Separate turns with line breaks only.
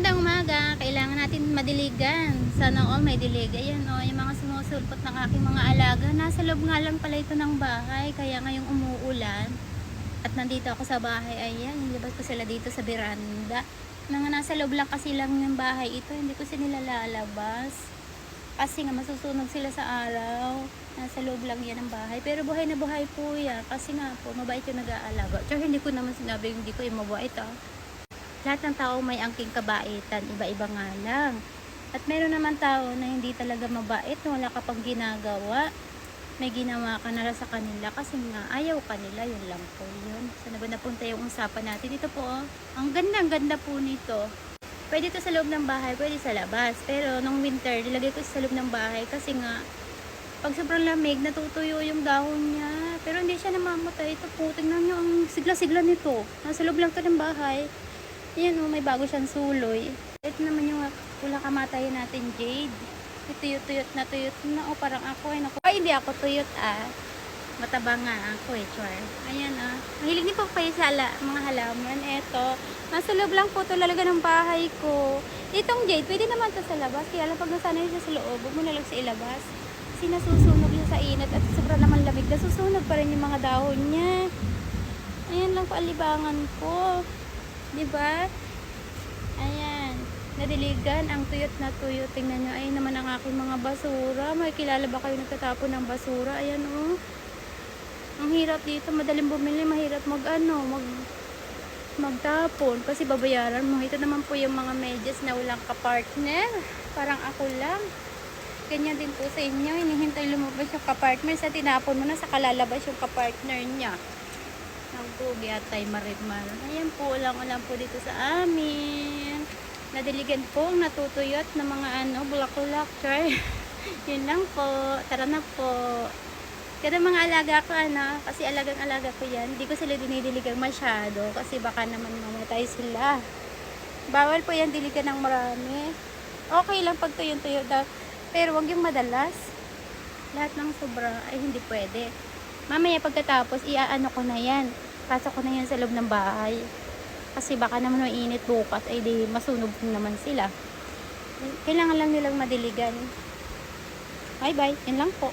Magandang umaga. Kailangan natin madiligan. Sana all may dilig. Ayan o, yung mga sumusulpot ng aking mga alaga. Nasa loob nga lang pala ito ng bahay. Kaya ngayong umuulan. At nandito ako sa bahay. Ayan, nilabas ko sila dito sa veranda. Mga nasa loob lang kasi lang ng bahay ito. Hindi ko sila lalabas. Kasi nga masusunog sila sa araw. Nasa loob lang yan ng bahay. Pero buhay na buhay po yan. Kasi nga po, mabait yung nag-aalaga. Tsaka hindi ko naman sinabi hindi ko yung mabait Lahat ng tao may angking kabaitan, iba-iba nga lang. At meron naman tao na hindi talaga mabait, wala ka pang ginagawa. May ginawa ka na sa kanila kasi nga ayaw kanila, yun lang po yun. Saan na ba napunta yung usapan natin? Ito po, ang ganda po nito. Pwede ito sa loob ng bahay, pwede sa labas. Pero nung winter, nilagay ko sa loob ng bahay kasi nga, pag sobrang lamig, natutuyo yung dahon niya. Pero hindi siya namamatay. Ito po, tingnan nyo ang sigla-sigla nito. Nasa loob lang ito ng bahay. Yan may bago siyang suloy. Ito naman yung pula kamatayan natin, Jade. Tuyot na. Parang ako naku. Ay, hindi ako tuyot Mataba nga ako char. Ayan Mahilig din po kayo sa mga halaman. Eto, nasa loob lang po ito talaga ng bahay ko. Itong Jade, pwede naman ito sa labas. Kaya lang pag nasanay siya sa loob, huwag mo na lang sa ilabas. Kasi nasusunog siya sa init at sobrang naman lamig. Nasusunog pa rin yung mga dahon niya. Ayan lang po alibangan ko. Diba? Ayan. Nadiligan ang tuyot na tuyo. Tingnan nyo. Ayun naman ang aking mga basura. May kilala ba kayo nagtatapon ng basura? Ayan Ang hirap dito. Madaling bumili. Mahirap magtapon. Kasi babayaran mo. Ito naman po yung mga medyas na walang kapartner. Parang ako lang. Ganyan din po sa inyo. Hinihintay lumabas yung kapartner. Sa tinapon mo na sa kalalabas yung kapartner niya. Nagbugi at ay marimar. Ayan po, ulang-ulang po dito sa amin. Nadiligan po, natutuyot ng mga bulak-bulak. Yun lang po. Tara na po. Kada mga alaga ko, kasi alagang-alaga ko yan. Hindi ko sila dinidiligan masyado kasi baka naman mamatay sila. Bawal po yan diligan ng marami. Okay lang pag tuyo-tuyo daw. Pero wag yung madalas. Lahat ng sobra ay hindi pwede. Mamaya pagkatapos, ko na yan. Pasok ko na yan sa loob ng bahay. Kasi baka naman mainit bukas, ay di masunog naman sila. Kailangan lang nilang madiligan. Bye-bye. Yan lang po.